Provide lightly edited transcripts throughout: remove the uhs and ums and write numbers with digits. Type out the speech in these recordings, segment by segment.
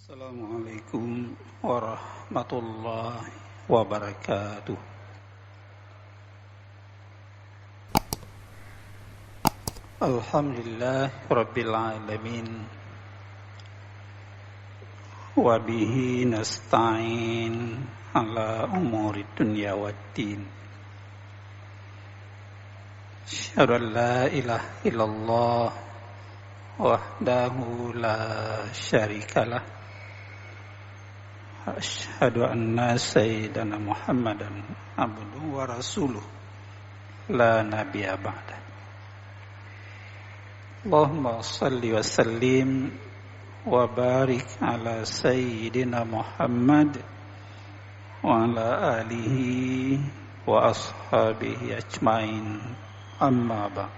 Assalamualaikum warahmatullahi wabarakatuh. Alhamdulillah Rabbil Alamin. Wabihi nasta'in ala umuri dunya waddin. Asyhadu an la ilaha illallah wahdahu la syarikalah. Asyhadu anna sayyidana Muhammadan abduhu wa rasuluh la nabiyya ba'da. Allahumma salli wa sallim wa barik ala sayyidina Muhammad wa ala alihi wa ashabihi ajmain, amma ba'd.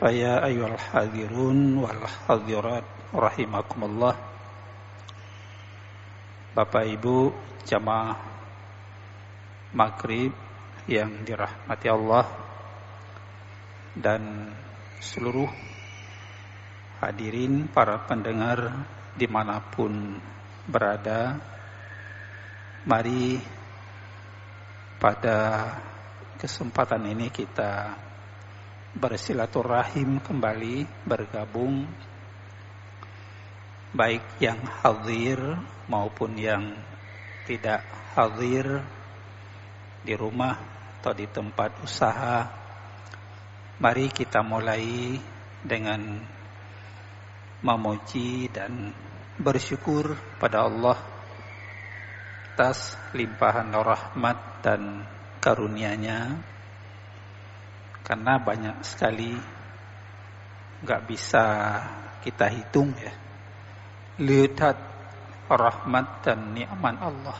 Faya ayyuhal hadirun wal hadirat rahimakumullah. Bapak Ibu jamaah Maghrib yang dirahmati Allah dan seluruh hadirin para pendengar dimanapun berada, mari pada kesempatan ini kita bersilaturahim kembali, bergabung, baik yang hadir maupun yang tidak hadir di rumah atau di tempat usaha. Mari kita mulai dengan memuji dan bersyukur pada Allah atas limpahan rahmat dan karunia-Nya, karena banyak sekali gak bisa kita hitung ya, lihat rahmat dan nikmat Allah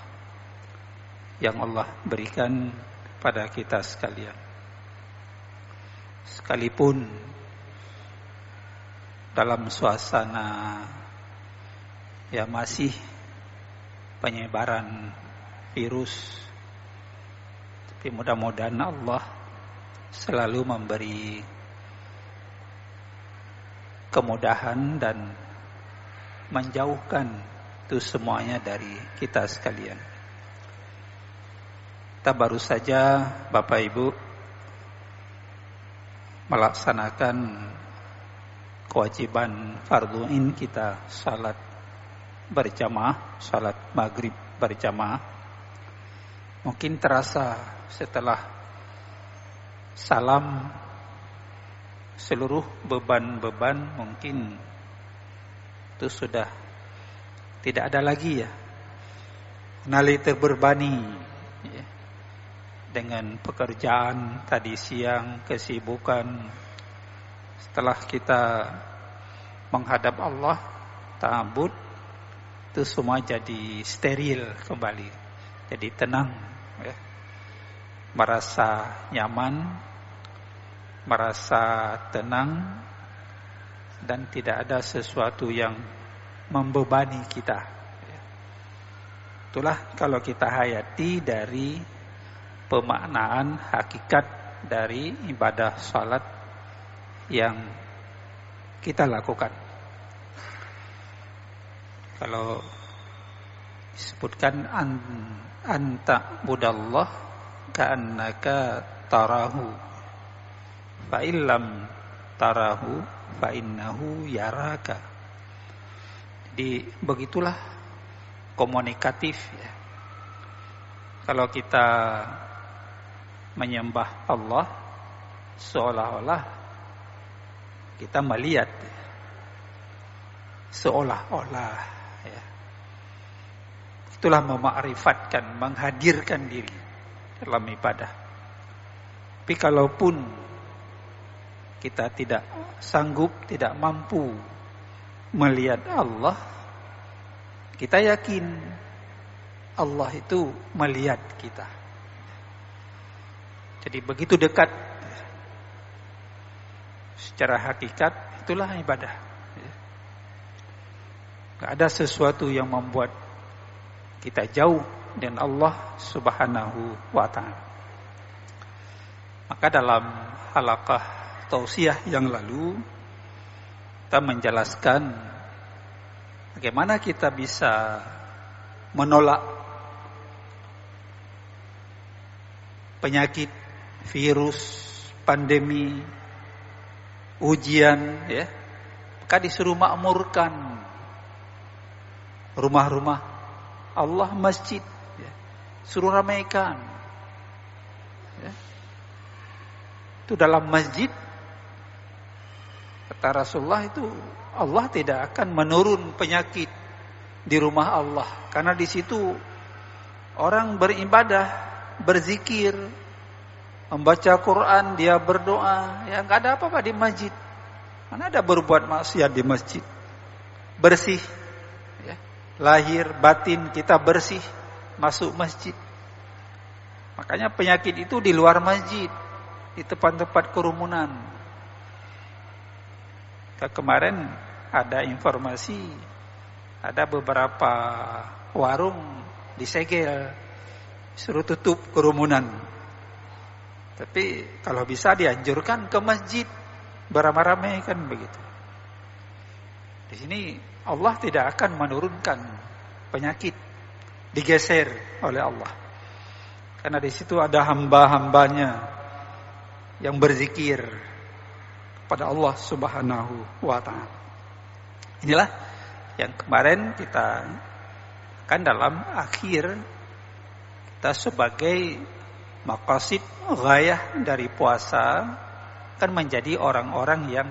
yang Allah berikan pada kita sekalian. Sekalipun dalam suasana ya masih penyebaran virus, tapi mudah-mudahan Allah selalu memberi kemudahan dan menjauhkan itu semuanya dari kita sekalian. Kita baru saja Bapak Ibu melaksanakan kewajiban fardhu ain kita, salat berjamaah, salat maghrib berjamaah. Mungkin terasa setelah salam seluruh beban-beban mungkin itu sudah tidak ada lagi ya. Nali terbebani ya, dengan pekerjaan tadi siang, kesibukan. Setelah kita menghadap Allah, ta'abud, itu semua jadi steril kembali. Jadi tenang ya. Merasa nyaman, merasa tenang, dan tidak ada sesuatu yang membebani kita. Itulah kalau kita hayati dari pemaknaan hakikat dari ibadah salat yang kita lakukan. Kalau disebutkan anta budallah ka'annaka tarahu fa illam tarahu fa innahu yaraka. Jadi begitulah komunikatif ya. Kalau kita menyembah Allah seolah-olah kita melihat, seolah-olah ya. Itulah memakrifatkan, menghadirkan diri dalam ibadah. Tapi kalaupun kita tidak sanggup, tidak mampu melihat Allah, kita yakin Allah itu melihat kita. Jadi begitu dekat. Secara hakikat itulah ibadah. Gak ada sesuatu yang membuat kita jauh dengan Allah Subhanahu wa ta'ala. Maka dalam halaqah tausiah yang lalu kita menjelaskan Bagaimana kita bisa menolak penyakit, virus, pandemi, ujian, ya? Maka disuruh makmurkan rumah-rumah Allah, masjid, ya? Suruh ramaikan, ya? Itu dalam masjid, kata Rasulullah, itu Allah tidak akan menurun penyakit di rumah Allah, karena di situ orang beribadah, berzikir, membaca Quran, dia berdoa, ya nggak ada apa-apa di masjid. Mana ada berbuat maksiat di masjid? Bersih, ya. Lahir batin kita bersih masuk masjid. Makanya penyakit itu di luar masjid, di tempat-tempat kerumunan. Kemarin ada informasi, ada beberapa warung disegel, suruh tutup kerumunan. Tapi kalau bisa dianjurkan ke masjid beramai-ramai, kan begitu. Di sini Allah tidak akan menurunkan penyakit, digeser oleh Allah. Karena di situ ada hamba-hambanya yang berzikir pada Allah Subhanahu wa ta'ala. Inilah yang kemarin kita kan dalam akhir kita sebagai maqasid ghayah dari puasa kan menjadi orang-orang yang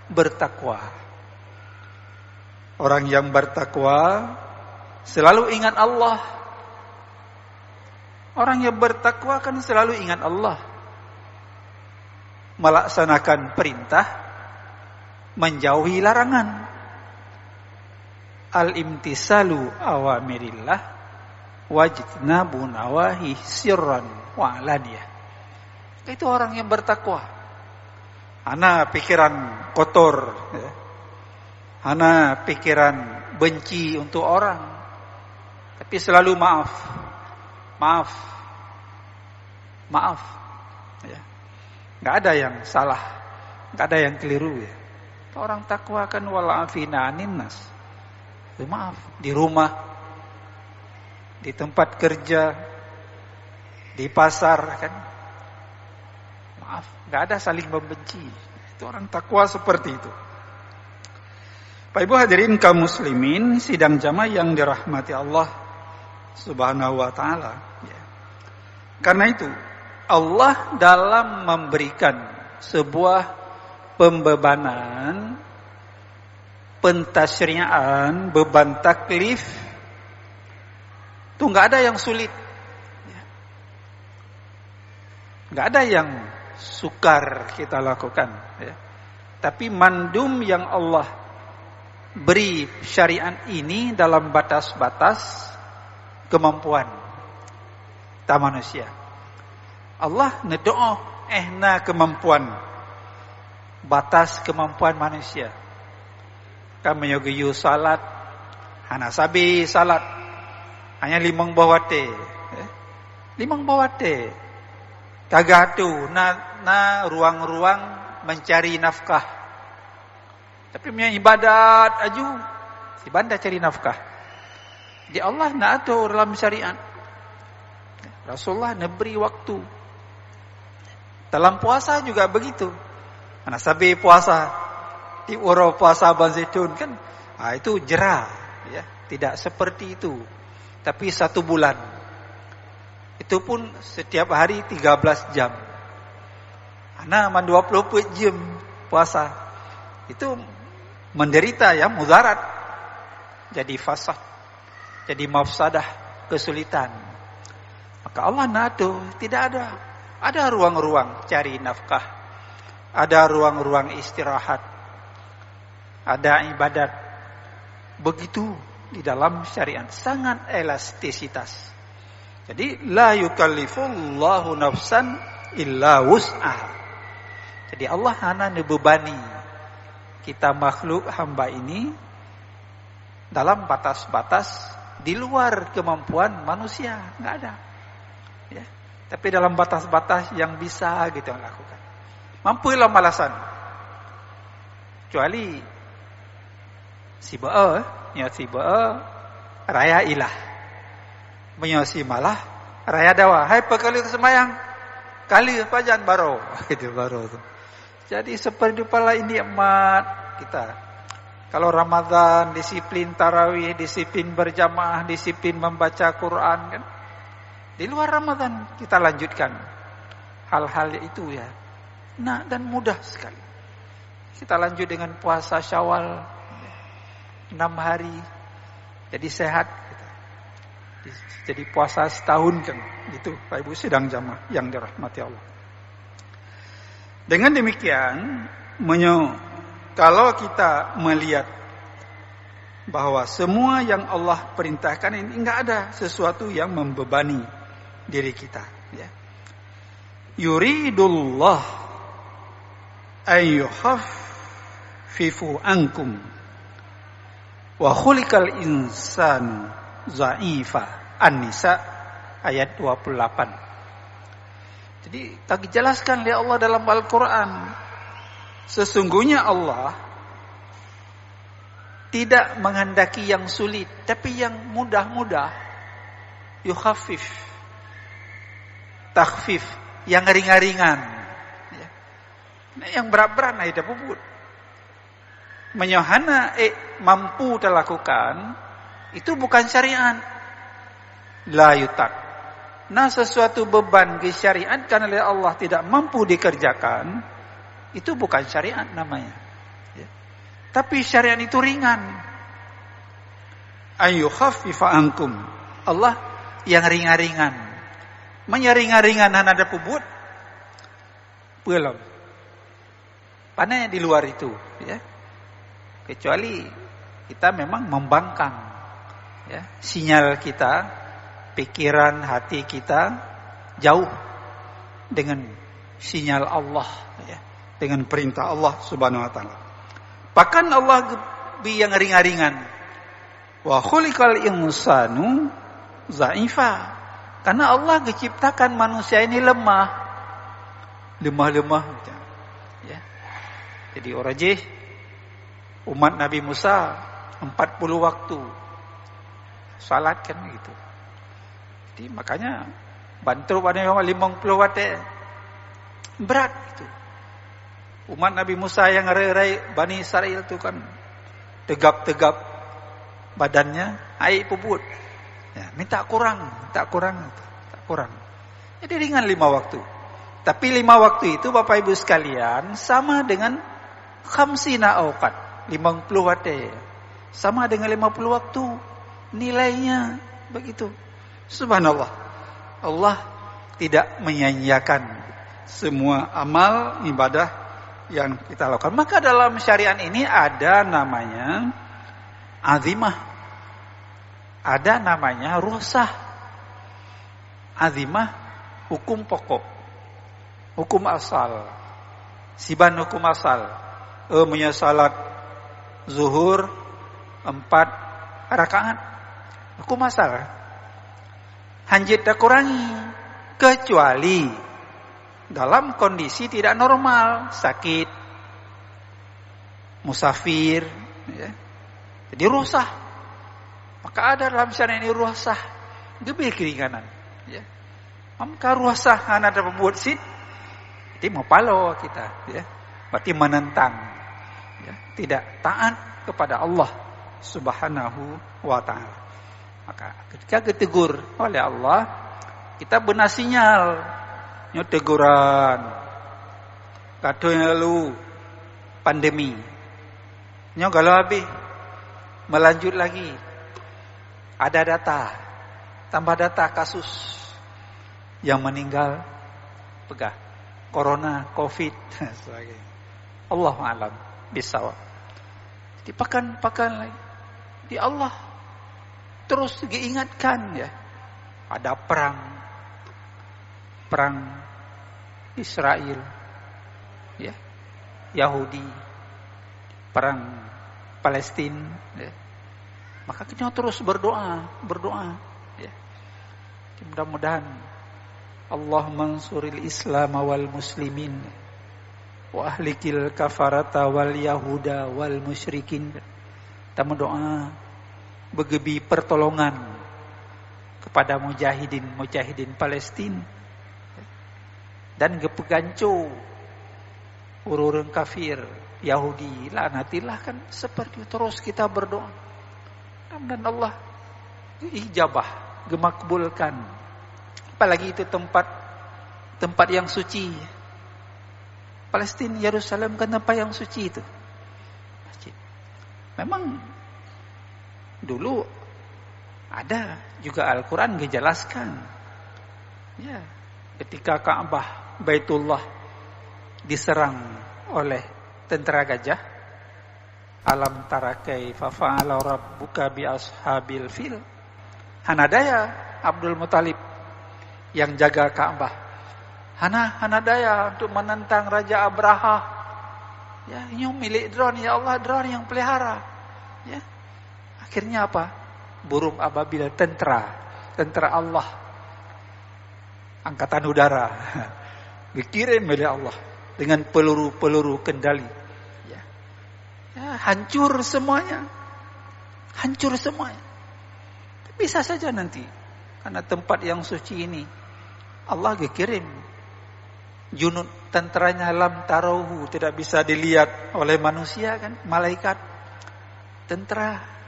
bertakwa. Orang yang bertakwa selalu ingat Allah. Orang yang bertakwa kan selalu ingat Allah, melaksanakan perintah, menjauhi larangan. Al-imtisalu awamirillah wajtinabu nawahi sirran wa alaniyah. Itu orang yang bertakwa. Ana pikiran kotor, ya. Ana pikiran benci untuk orang, tapi selalu maaf, ya. Nggak ada yang salah, nggak ada yang keliru, ya. Orang takwa kan wala'afina anin nas. Maaf di rumah, di tempat kerja, di pasar, kan. Maaf, nggak ada saling membenci. Itu orang takwa seperti itu. Bapak Ibu hadirin kaum muslimin, sidang jamaah yang dirahmati Allah Subhanahu wa ta'ala, ya. Karena itu Allah dalam memberikan sebuah pembebanan, pentasyri'an, beban taklif, itu nggak ada yang sulit, ya. Nggak ada yang sukar kita lakukan, ya. Tapi mandum yang Allah beri syariat ini dalam batas-batas kemampuan kita manusia. Allah nedo'o ehna kemampuan, batas kemampuan manusia. Kami yogiyu salat, hana sabi salat, hanya limang bawate, limang bawate. Kagatu na ruang-ruang mencari nafkah. Tapi punya ibadat aju, si banda cari nafkah. Di Allah nak atur dalam syariat. Rasulullah neberi waktu. Dalam puasa juga begitu. Mana sabi puasa di uro puasa Banzaitun kan, itu jerah, ya. Tidak seperti itu. Tapi 1 bulan. Itu pun setiap hari 13 jam. Ana man 24 jam puasa. Itu menderita, ya, mudarat. Jadi fasad, jadi mafsadah, kesulitan. Maka Allah nado, tidak ada. Ada ruang-ruang cari nafkah, ada ruang-ruang istirahat, ada ibadat. Begitu di dalam syariat, sangat elastisitas. Jadi la yukallifullahu nafsan illa wus'aha. Jadi Allah hanya nebebani kita makhluk hamba ini dalam batas-batas di luar kemampuan manusia, nggak ada, ya. Tapi dalam batas-batas yang bisa gitu lakukan. Mampulah malasan. Kecuali Siba nya siba raya ilah. Menyosi malah raya dawa. Hai pekali kesemayang. Kali pajan baro. Itu baro tuh. Jadi seperti pala ini nikmat kita. Kalau Ramadan disiplin tarawih, disiplin berjamaah, disiplin membaca Quran kan. Di luar Ramadan kita lanjutkan hal-hal itu ya. Nah, dan mudah sekali. Kita lanjut dengan puasa Syawal 6 hari. Jadi sehat kita. Jadi puasa setahun kan. Itu Pak Ibu sidang jamaah yang dirahmati Allah. Dengan demikian, kalau kita melihat bahwa semua yang Allah perintahkan ini enggak ada sesuatu yang membebani diri kita, ya. Yuridullah ayyukhaffifu ankum wa khuliqal insanu dha'ifa. An-Nisa ayat 28. Jadi tak dijelaskan oleh Allah dalam Al-Quran. Sesungguhnya Allah tidak menghendaki yang sulit, tapi yang mudah-mudah. Yukhaffif, takhfif, yang ringan-ringan. Nah, yang berat-berat nah tidak puput. Menyohana mampu dilakukan itu bukan syariat. La yutak. Nah, sesuatu beban disyariatkan oleh Allah tidak mampu dikerjakan, itu bukan syariat namanya. Ya. Tapi syariat itu ringan. Ayyukhaffifa ankum. Allah yang ringan-ringan. Menyeringan-ringan ada pubut. Belum. Pananya di luar itu, ya. Kecuali kita memang membangkang, ya, sinyal kita, pikiran hati kita jauh dengan sinyal Allah, ya, dengan perintah Allah Subhanahu wa taala. Bahkan Allah yang ringan-ringan. Wa khuliqal insanu dha'ifa. Karena Allah menciptakan manusia ini lemah. Lemah-lemah, ya. Jadi orangnya umat Nabi Musa 40 waktu salat kan gitu. Jadi makanya bantu pada 50 watt berat itu. Umat Nabi Musa yang rai Bani Israel itu kan tegap-tegap badannya air puput. Ya, minta kurang. Jadi ringan 5 waktu. Tapi 5 waktu itu Bapak Ibu sekalian sama dengan khamsina awqat, 50 watt. Sama dengan 50 waktu. Nilainya begitu. Subhanallah. Allah tidak menyanyiakan semua amal ibadah yang kita lakukan. Maka dalam syariat ini ada namanya azimah. Ada namanya rukhsah. Azimah hukum pokok. Hukum asal. Siban hukum asal. Salat zuhur 4 rakaat. Hukum asal. Hanjit tak kurangi, kecuali dalam kondisi tidak normal, sakit, musafir, ya. Jadi rukhsah. Maka ada dalam syariat ini rukhsah, lebih keringanan, ya. Maka rukhsah ada pembuat sit, jadi mau palo kita, ya. Berarti menentang, ya. Tidak taat kepada Allah Subhanahu wa taala. Maka ketika ditegur oleh Allah, kita benar sinyal, teguran. Katanya lalu pandemi, kalau habis melanjut lagi, ada data, tambah data kasus yang meninggal, pegah, corona, covid, sebagainya. Allahu a'lam bishawab. Di pakan lagi, di Allah. Terus diingatkan, ya. Ada perang Israel, ya, Yahudi, perang Palestina, ya. Maka kita terus berdoa, ya. Mudah-mudahan Allah mansuril Islam wal muslimin wa ahlikil kafarata wal yahuda wal musyrikin. kita berdoa, bergebi pertolongan kepada mujahidin Palestina, dan gepeganco orang kafir Yahudi, laknatilah, kan seperti itu. Terus kita berdoa, dan Allah ijabah, gemakbulkan. Apalagi itu tempat yang suci. Palestina, Yerusalem kan tempat yang suci itu. Masjid. Memang dulu ada juga Al-Quran menjelaskan, ya, ketika Ka'bah Baitullah diserang oleh tentara gajah, alam tara kaifa fa'ala rabbuka bi ashabil fil. Hanadaya Abdul Muthalib yang jaga Ka'bah, Hanadaya untuk menentang Raja Abraha. Ya, ini milik drone, ya Allah, drone yang pelihara. Ya. Akhirnya apa? Burung ababil, tentara Allah, angkatan udara, dikirim oleh Allah dengan peluru kendali. Ya. Ya, hancur semuanya. Bisa saja nanti karena tempat yang suci ini Allah kirim junud tentaranya, lam tarauhu, tidak bisa dilihat oleh manusia, kan, malaikat, tentara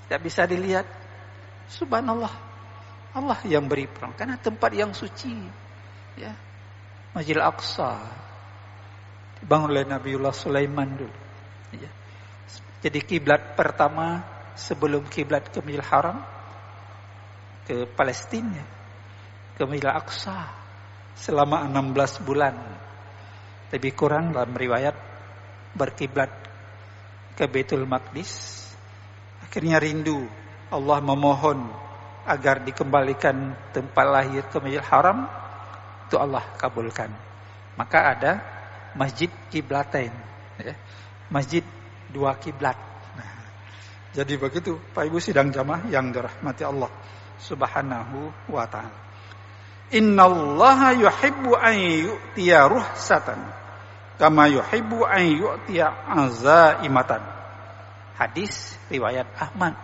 tidak bisa dilihat. Subhanallah, Allah yang beri perang karena tempat yang suci. Ya, Masjidil Aqsa dibangun oleh Nabiullah Sulaiman dulu. Ya. Jadi kiblat pertama sebelum kiblat ke Masjidil Haram, ke Palestina, ke Masjidil Aqsa selama 16 bulan. Lebih kurang dalam riwayat berkiblat ke Baitul Maqdis. Akhirnya rindu, Allah memohon agar dikembalikan tempat lahir ke Masjidil Haram. Itu Allah kabulkan. Maka ada Masjid Kiblatain, ya. Masjid dua kiblat. Nah, jadi begitu Pak Ibu sidang jamaah yang dirahmati Allah Subhanahu wa ta'ala. Innallaha yuhibbu an yu'tiya ruhsatan kama yuhibbu an yu'tiya azaimatan. Hadis riwayat Ahmad.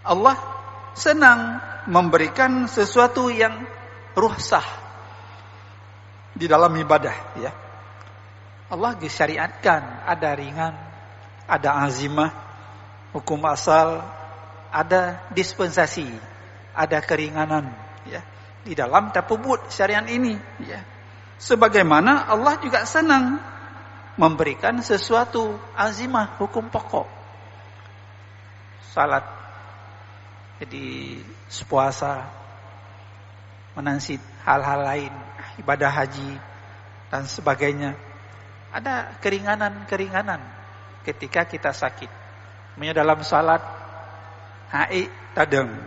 Allah senang memberikan sesuatu yang ruhsah di dalam ibadah, ya. Allah disyariatkan, ada ringan, ada azimah, hukum asal, ada dispensasi, ada keringanan, ya, di dalam tapubut syariat ini, ya. Sebagaimana Allah juga senang memberikan sesuatu azimah, hukum pokok. Salat, jadi puasa, menansid hal-hal lain, ibadah haji dan sebagainya. Ada keringanan-keringanan ketika kita sakit. Maksudnya dalam salat, haid tadeng,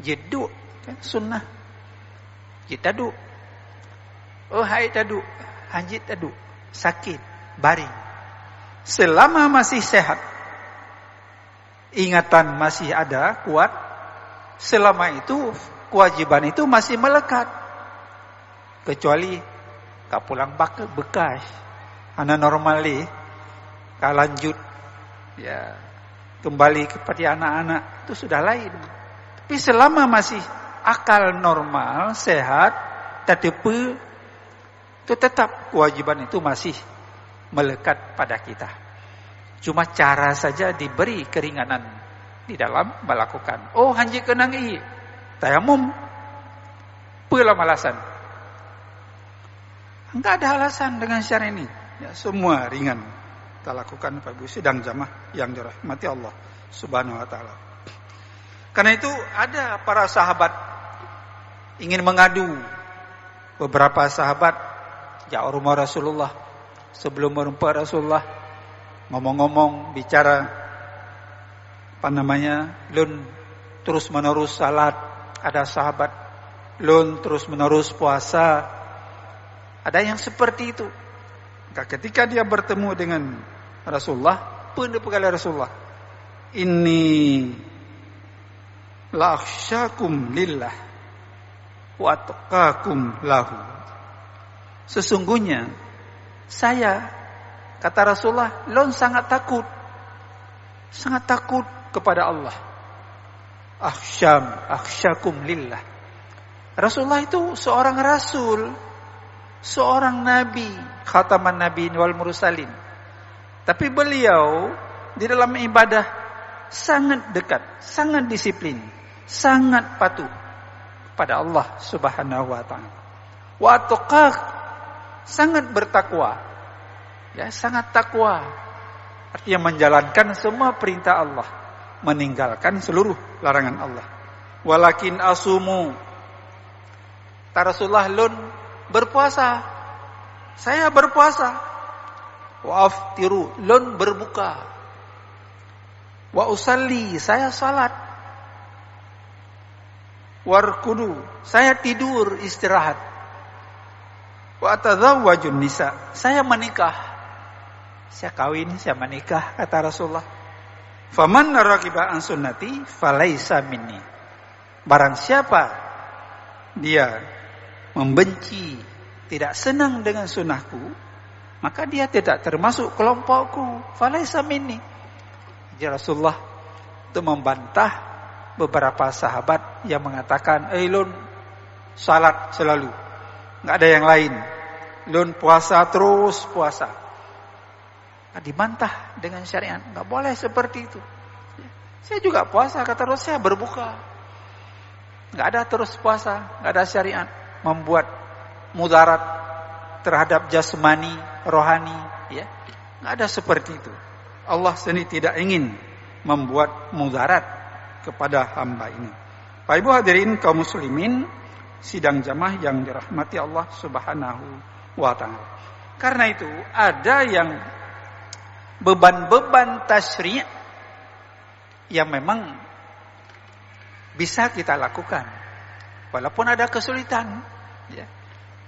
jeduk, kan sunnah, jitaduk. Oh, haid taduk, haji taduk, sakit, baring. Selama masih sehat, ingatan masih ada, kuat, selama itu kewajiban itu masih melekat. Kecuali kak pulang bekas, anak normal nih, kak lanjut, ya, kembali kepada anak-anak, itu sudah lain. Tapi selama masih akal normal, sehat, tetepe, itu tetap kewajiban itu masih melekat pada kita. Cuma cara saja diberi keringanan di dalam melakukan. Oh, hanji kenang tayamum, pelah alasan. Enggak ada alasan dengan syariat ini. Ya, semua ringan kita lakukan Pak Ibu sidang jamaah yang dirahmati Allah Subhanahu wa taala. Karena itu ada para sahabat ingin mengadu. Beberapa sahabat jauh rumah Rasulullah, sebelum merumpa Rasulullah, ngomong-ngomong, bicara, lun terus menerus salat. Ada sahabat lun terus menerus puasa. Ada yang seperti itu. Ketika dia bertemu dengan Rasulullah, pun dipegala Rasulullah, inni la akhsyakum lillah wa atqakum lahu. Sesungguhnya saya, kata Rasulullah, lon sangat takut sangat takut kepada Allah. Akhsyakum lillah. Rasulullah itu seorang rasul, seorang nabi, khataman nabiin wal mursalin. Tapi beliau di dalam ibadah sangat dekat, sangat disiplin, sangat patuh kepada Allah Subhanahu wa taala. Wa taqah, sangat bertakwa. Ya, sangat takwa. Artinya menjalankan semua perintah Allah, meninggalkan seluruh larangan Allah. Walakin asumu, Rasulullah lun berpuasa, saya berpuasa. Wa aftiru, lun berbuka. Wa usalli, saya salat. Warkudu, saya tidur istirahat. Wa atazawwajun nisa, saya menikah. Saya kawin, saya menikah, kata Rasulullah. Faman ragiba an sunnati falaisa minni. Barang siapa dia membenci, tidak senang dengan sunnahku, maka dia tidak termasuk kelompokku. Falaisa minni. Jadi Rasulullah itu membantah beberapa sahabat yang mengatakan, lun salat selalu, nggak ada yang lain. Lun puasa terus puasa. Dibantah dengan syariat, nggak boleh seperti itu. Saya juga puasa, kata Rasul, saya berbuka. Nggak ada terus puasa, nggak ada syariat membuat mudarat terhadap jasmani, rohani, ya. Nggak ada seperti itu. Allah sendiri tidak ingin membuat mudarat kepada hamba ini. Bapak Ibu hadirin kaum muslimin, sidang jamaah yang dirahmati Allah Subhanahu wa taala. Karena itu ada yang beban-beban tasyri' yang memang bisa kita lakukan walaupun ada kesulitan, ya.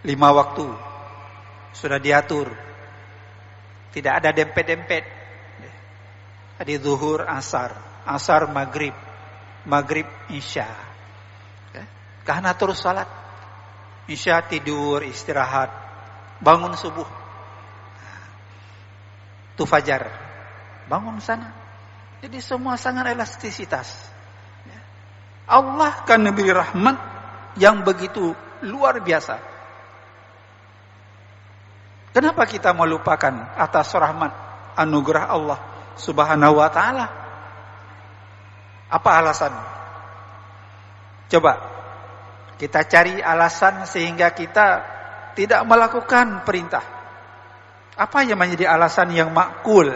5 waktu sudah diatur, tidak ada dempet-dempet, ya. Di zuhur, asar maghrib, maghrib isya, ya. Karena terus salat isya, tidur istirahat, bangun subuh, tu fajar, bangun sana. Jadi semua sangat elastisitas. Allah kan memberi rahmat yang begitu luar biasa. Kenapa kita melupakan atas rahmat anugerah Allah Subhanahu wa taala? Apa alasan? Coba kita cari alasan sehingga kita tidak melakukan perintah. Apa yang menjadi alasan yang makul,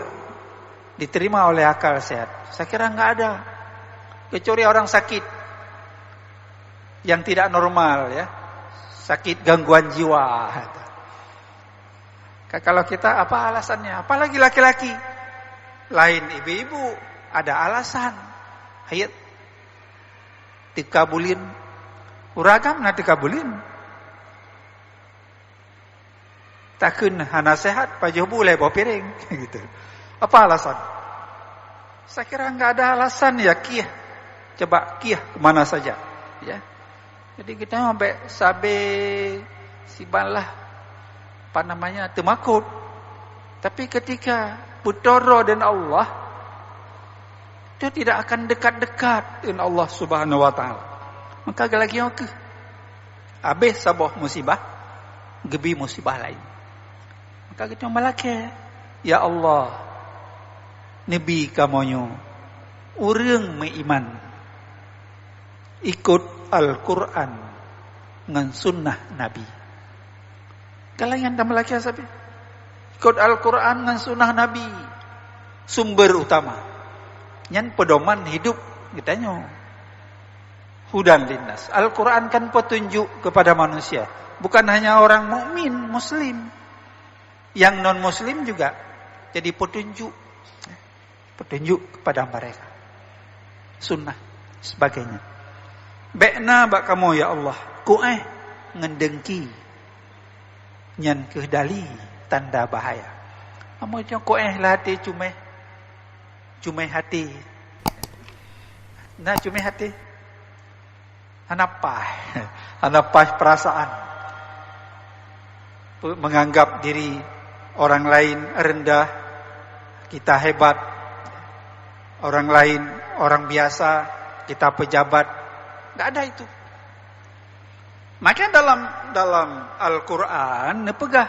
diterima oleh akal sehat? Saya kira nggak ada, kecuali orang sakit yang tidak normal, ya, sakit gangguan jiwa. Kalau kita apa alasannya? Apalagi laki-laki, lain ibu-ibu ada alasan. Hayat dikabulin, uragam na dikabulin. Takun hana sehat, pajuh boleh bawa piring, gitu. Apa alasan? Saya kira nggak ada alasan, ya kiyah. Coba kiyah kemana saja, ya. Jadi kita sampai sabe sibalah apa namanya temakut. Tapi ketika putoro dan Allah, itu tidak akan dekat-dekat dengan Allah Subhanahu wa taala. Maka lagi oke. Habis sabah musibah, gebi musibah lain. Maka kita melake, ya Allah, Nabi kamonyo urang meiman ikut Al-Quran ngan sunnah Nabi. Kalian dah melake sabi ikut Al-Quran ngan sunnah Nabi, sumber utama nyan pedoman hidup kitanya. Hudan linnas, Al-Quran kan petunjuk kepada manusia, bukan hanya orang mukmin muslim. Yang non-muslim juga jadi petunjuk kepada mereka. Sunnah sebagainya. Bekna bak kamu ya Allah, kueh ngedengki nyan kehdali tanda bahaya. Kamu jangan kueh hati cume hati. Nah cume hati. Anapah perasaan. Menganggap diri orang lain rendah, kita hebat. orang lain, orang biasa, kita pejabat, enggak ada itu. Makanya dalam Al-Qur'an nepegah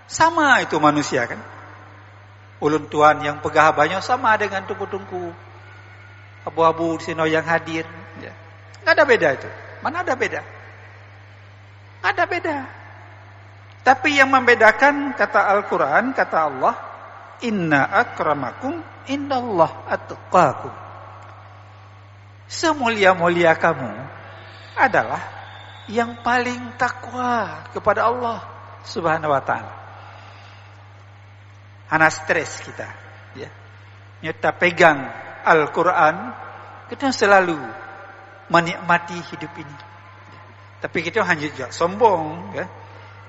sama itu manusia kan. Ulun tuan yang pegah banyak sama dengan tungku-tungku abu-abu di sini yang hadir, ya. Enggak ada beda itu. Mana ada beda? Enggak ada beda. Tapi yang membedakan kata Al-Qur'an, kata Allah, inna akramakum indallah atqakum. Semulia-mulia kamu adalah yang paling takwa kepada Allah Subhanahu wa taala. Hana stres kita, ya. Kita pegang Al-Qur'an, kita selalu menikmati hidup ini. Tapi kita hanya sombong, ya.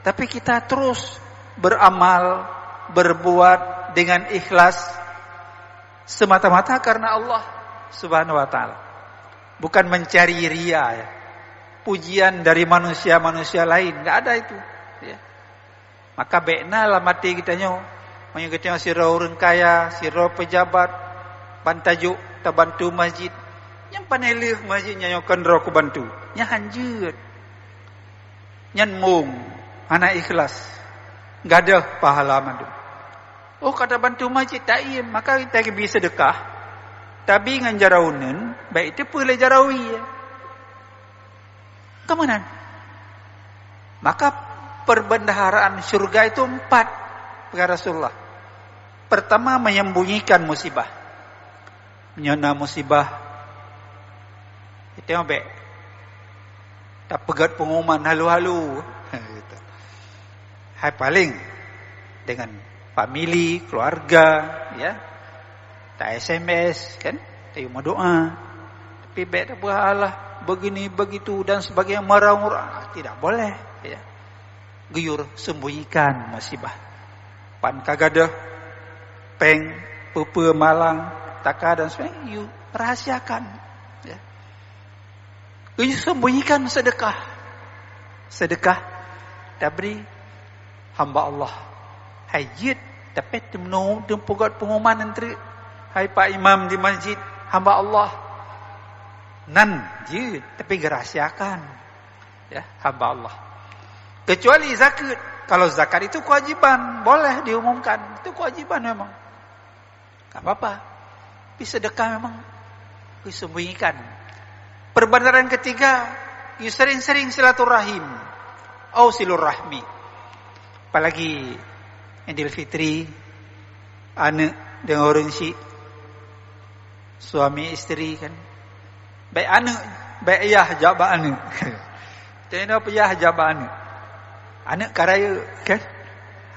Tapi kita terus beramal, berbuat dengan ikhlas semata-mata karena Allah Subhanahu wa taala. Bukan mencari ria, ya. Pujian dari manusia-manusia lain, enggak ada itu, ya. Maka baikna lah mati kita nyo, kita sira orang kaya, sira pejabat, bantajuk ta bantu masjid. Yang panelih masjidnya nyo kendro ku bantu. Nya hanjeut. Nyan mung, anak ikhlas. Enggak ada pahala mandu. Oh kata bantu masjid tak iya, maka kita bisa sedekah. Tapi ngan jaraunen, baik itu boleh jarawi, ya. Kemana? Maka perbendaharaan surga itu 4 kata Rasulullah. Pertama, menyembunyikan musibah. Menyana musibah itu ambek tak pegat pengumuman halu-halu. Hai paling dengan family, keluarga, ya. Tak SMS kan, tak cuma doa. Tapi baik tak berhalah begini begitu dan sebagainya, marah-marah tidak boleh, ya. Guyur sembunyikan musibah. Pan kagada peng pupe malang taka dan sebagainya, you rahasiakan, ya. Guyur sembunyikan sedekah. Sedekah tabri hamba Allah. Hayyid tapi temno tempugat pengumuman antri hai Pak Imam di masjid, hamba Allah. Nan je tapi gerahasiakan, ya, hamba Allah. Kecuali zakat. Kalau zakat itu kewajiban, boleh diumumkan. Itu kewajiban memang. Enggak apa-apa. Tapi sedekah memang disembunyikan. Perbandaran ketiga, sering-sering silaturahim. Au silurrahmi. Apalagi Idul Fitri, anak dengan orang si suami istri kan. Baik anak, baik ayah jabak anak. Tena ayah jabak anak. Anak karaya kan.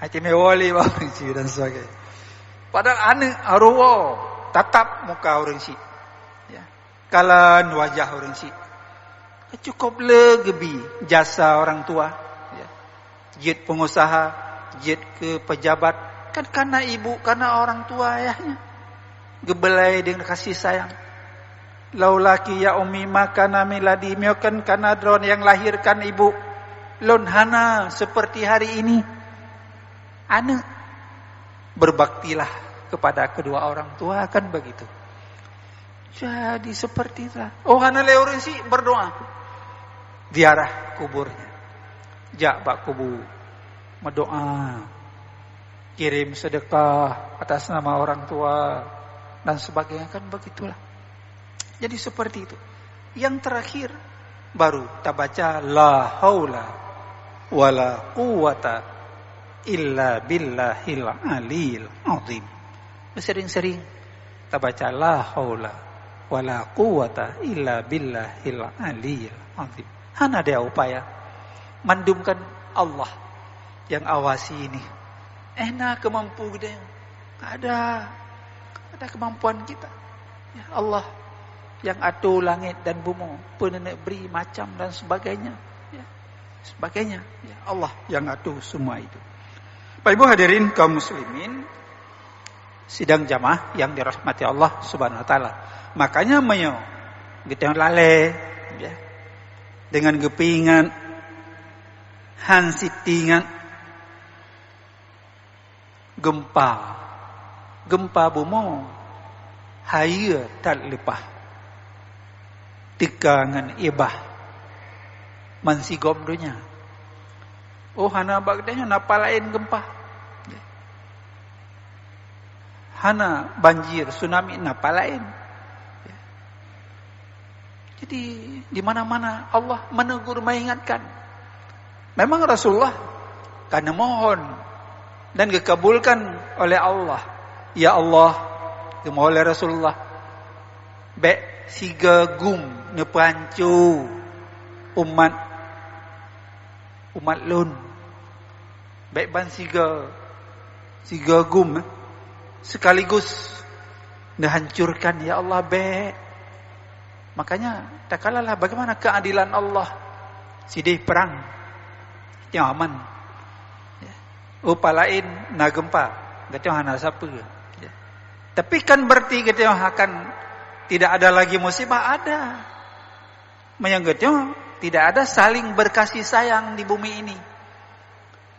Hati mewali bang si dan sebagainya. Padahal anak arwah tatap muka orang si. Ya. Kalan wajah orang si. Cukup legebi jasa orang tua, ya. Jid pengusaha, jid ke pejabat, kan karena ibu, karena orang tua ayahnya. Gebelai dengan kasih sayang. Laulaki ya ummi makana miladi miokan karena drone yang lahirkan ibu. Lonhana seperti hari ini. Anak berbaktilah kepada kedua orang tua, kan begitu. Jadi seperti itu. Oh hana leureun sih berdoa. Ziarah kuburnya. Jak bak kubur. Berdoa. Kirim sedekah atas nama orang tua dan sebagainya, kan begitulah. Jadi seperti itu. Yang terakhir baru kita baca la haula wala quwata illa billahil aliyil azim. Sering-sering kita baca la haula wala quwata illa billahil aliyil azim. Hana ada upaya mandumkan Allah yang awasi ini. Enak kemampu kita. Ada kemampuan kita. Ya Allah yang atur langit dan bumi, penenek beri macam dan sebagainya, ya. Sebagainya, ya Allah yang atur semua itu. Bapak Ibu hadirin kaum muslimin, sidang jamaah yang dirahmati Allah Subhanahu wa taala. Makanya mayo kita lale, ya. Dengan gepingan hansitingan gempa bumi haya tak lepah tegangan ibah mansigom dunia. Oh hana bagdanya napa lain gempa, hana banjir tsunami napa lain. Jadi di mana-mana Allah menegur, mengingatkan. Memang Rasulullah karena mohon dan dikabulkan oleh Allah. Ya Allah, dimohon oleh Rasulullah. Bek siga gum nepancu umat lun. Bek ban siga gum sekaligus dihancurkan ya Allah bek. Makanya tak kalalah bagaimana keadilan Allah. Sidih perang yang aman. Upalain na gempa, gati hana siapa. Tapi kan berarti gati akan tidak ada lagi musibah, ada. Menyanggatnya tidak ada saling berkasih sayang di bumi ini.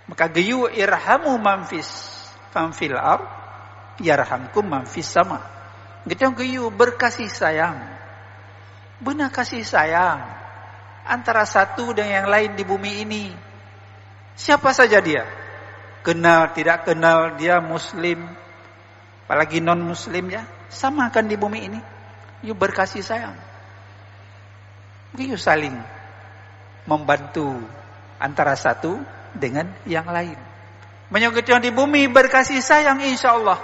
Maka gayu irhamu manfis famfil ar yarhamkum manfis sama. Gati gayu berkasih sayang. Benar kasih sayang antara satu dan yang lain di bumi ini. Siapa saja dia, kenal tidak kenal, dia muslim apalagi non muslim ya, sama kan di bumi ini. Yuk berkasih sayang, yuk saling membantu antara satu dengan yang lain. Menyangkut yang di bumi berkasih sayang, insya Allah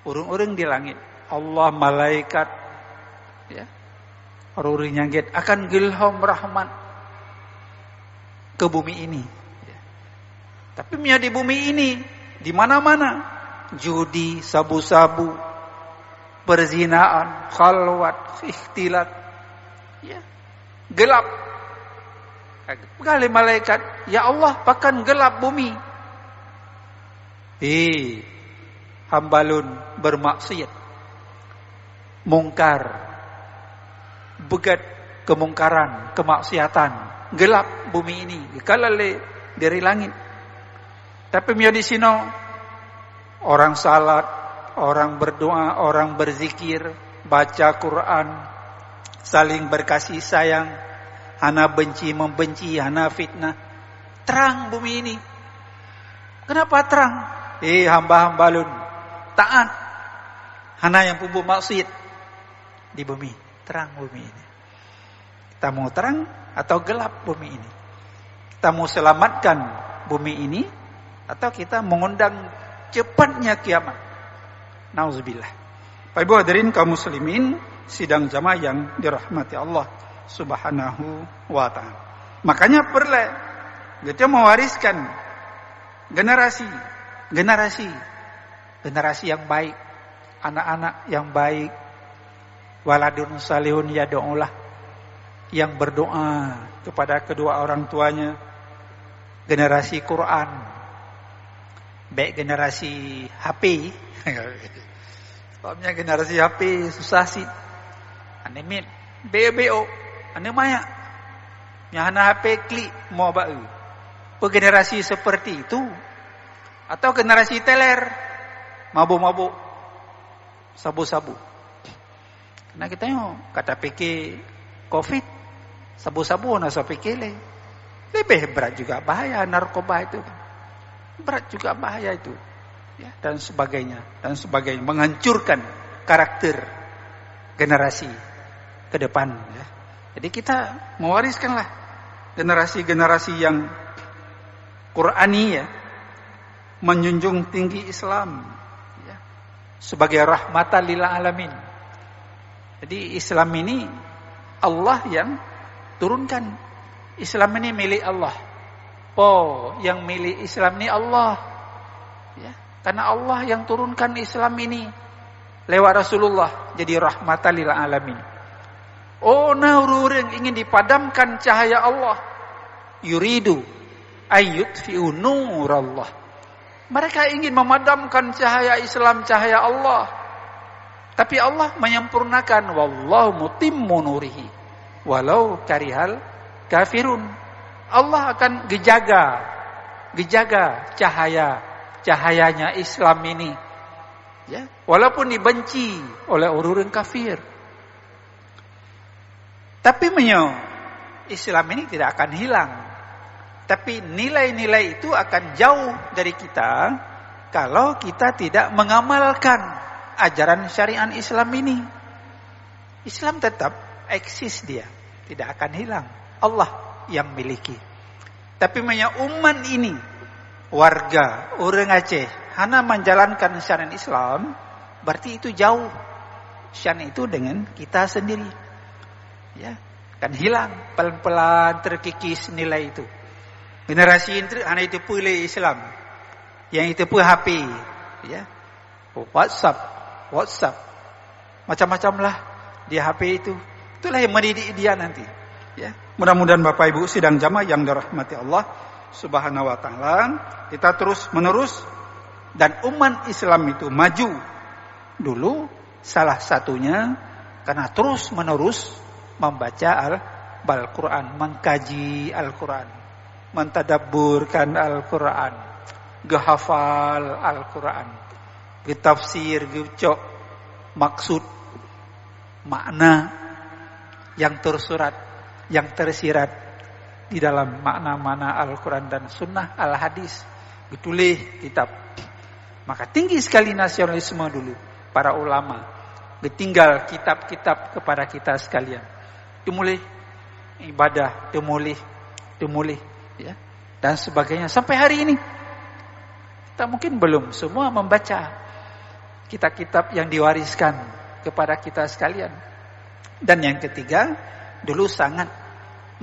urung-urung di langit Allah malaikat ya, orang-orang yang akan gilham rahmat ke bumi ini. Ya. Tapi di bumi ini, di mana-mana judi, sabu-sabu, perzinaan, khalwat, ikhtilat, ya, gelap. Kali malaikat, ya Allah, pakan gelap bumi. Hambalun bermaksiat, mungkar, begat kemungkaran, kemaksiatan, gelap bumi ini, dikalale dari langit. Tapi di sini orang salat, orang berdoa, orang berzikir, baca Quran, saling berkasih sayang, hana benci membenci, hana fitnah. Terang bumi ini. Kenapa terang? Hamba-hamba lun taat, hana yang pubu maksiat di bumi. Terang bumi ini. Kita mau terang atau gelap bumi ini? Kita mau selamatkan bumi ini atau kita mengundang cepatnya kiamat? Nauzubillah. Bapak Ibu hadirin kaum muslimin, sidang jamaah yang dirahmati Allah Subhanahu wa taala. Makanya perlu kita mewariskan generasi yang baik, anak-anak yang baik. Waladun salihun yad'ulah, yang berdoa kepada kedua orang tuanya. Generasi Quran, baik generasi HP. Sebabnya generasi HP susah sih. Ane mit BBO, ane maya. Nyahana HP klik mau bau. Generasi seperti itu atau generasi teler, mabuk-mabuk, sabu-sabu. Nah kita kata pikir COVID, sabu-sabu nasa pikir lebih berat juga bahaya narkoba itu, berat juga bahaya itu, ya, dan sebagainya, menghancurkan karakter generasi ke depan. Ya. Jadi kita mewariskanlah generasi yang Qurani ya, menjunjung tinggi Islam ya, sebagai rahmatan lil alamin. Jadi Islam ini Allah yang turunkan. Islam ini milik Allah. Yang milik Islam ini Allah. Ya, karena Allah yang turunkan Islam ini lewat Rasulullah jadi rahmatan lil alamin. Orang ingin dipadamkan cahaya Allah. Yuridu ayyutfi'u nurallah. Mereka ingin memadamkan cahaya Islam, cahaya Allah. Tapi Allah menyempurnakan, wallahu mutimmu nurihi walau karihal kafirun. Allah akan gejaga cahayanya Islam ini Ya, walaupun dibenci oleh orang kafir. Tapi Islam ini tidak akan hilang. Tapi nilai-nilai itu akan jauh dari kita kalau kita tidak mengamalkan ajaran syariat Islam ini. Islam tetap eksis dia, tidak akan hilang. Allah yang miliki. Tapi umat ini, warga orang Aceh, hanya menjalankan syariat Islam, berarti itu jauh. Syariat itu dengan kita sendiri. Ya, kan hilang, pelan-pelan terkikis nilai itu. Generasi ini hanya itu pilih Islam, yang itu pun HP, ya, WhatsApp, macam-macam lah di HP itu. Itulah yang mendidik dia nanti. Ya, mudah-mudahan Bapak Ibu sidang jamaah yang dirahmati Allah Subhanahu Wa Taala, kita terus menerus dan umat Islam itu maju. Dulu salah satunya karena terus menerus membaca Al-Quran, mengkaji Al-Quran, mentadabburkan Al-Quran, gehafal Al-Quran, getafsir, gecok maksud, makna yang tersurat, yang tersirat di dalam makna-makna Al-Quran dan Sunnah Al-Hadis, ditulis kitab. Maka tinggi sekali nasionalisme dulu para ulama, ditinggal kitab-kitab kepada kita sekalian. Dimulai ibadah, dimulai, ya, dan sebagainya sampai hari ini. Kita mungkin belum semua membaca kitab-kitab yang diwariskan kepada kita sekalian. Dan yang ketiga, dulu sangat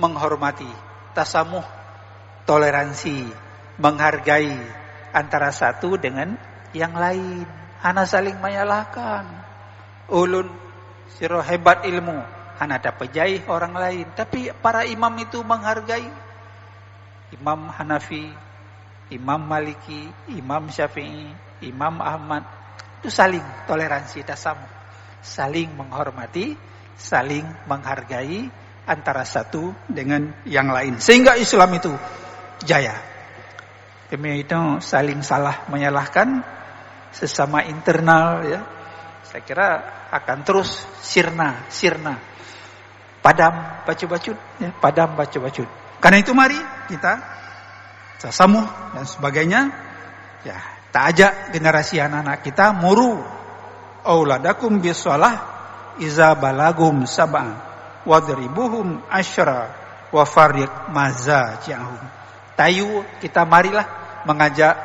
menghormati tasamuh, toleransi, menghargai antara satu dengan yang lain. Hana saling menyalahkan. Ulun siro hebat ilmu, hana dapat jahih orang lain. Tapi para imam itu menghargai. Imam Hanafi, Imam Maliki, Imam Syafi'i, Imam Ahmad. Itu saling toleransi, tasamuh, saling menghormati, saling menghargai antara satu dengan yang lain. Sehingga Islam itu jaya. Demi itu saling salah menyalahkan sesama internal, ya, saya kira akan terus sirna, padam bacut-bacut, ya, padam bacut-bacut. Karena itu mari kita tasamuh dan sebagainya, ya, tak ajak generasi anak-anak kita muru auladakum bisalah iza balagum sab'an wadribuhum asyra wa fariq mazajahum. Tayu kita marilah mengajak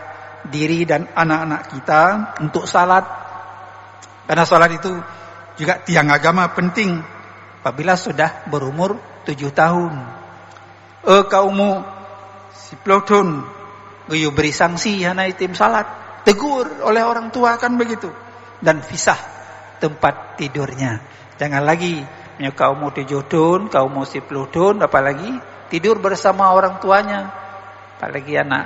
diri dan anak-anak kita untuk salat. Karena salat itu juga tiang agama penting apabila sudah berumur 7 tahun. Kaumu si pelotun guyu beri sanksi hana itim salat, tegur oleh orang tua kan begitu, dan pisah tempat tidurnya. Jangan lagi kaumu 7 tahun, kaumu si pelotun, apalagi tidur bersama orang tuanya, apalagi anak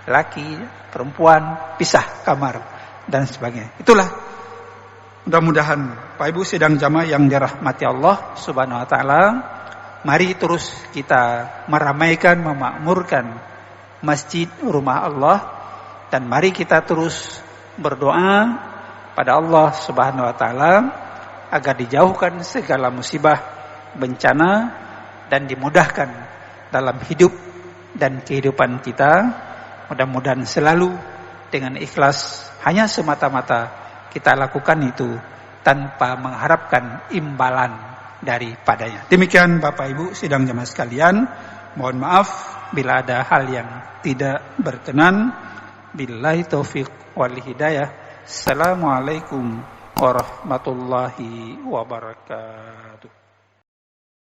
laki, perempuan, pisah kamar dan sebagainya. Itulah, mudah-mudahan Pak Ibu sidang jamaah yang dirahmati Allah Subhanahu Wa Taala, mari terus kita meramaikan, memakmurkan masjid rumah Allah, dan mari kita terus berdoa pada Allah Subhanahu Wa Taala agar dijauhkan segala musibah, bencana, dan dimudahkan dalam hidup dan kehidupan kita. Mudah-mudahan selalu dengan ikhlas, hanya semata-mata kita lakukan itu tanpa mengharapkan imbalan daripadanya. Demikian Bapak Ibu sidang jamaah sekalian, mohon maaf bila ada hal yang tidak berkenan. Billahi taufiq wal hidayah. Assalamualaikum warahmatullahi wabarakatuh.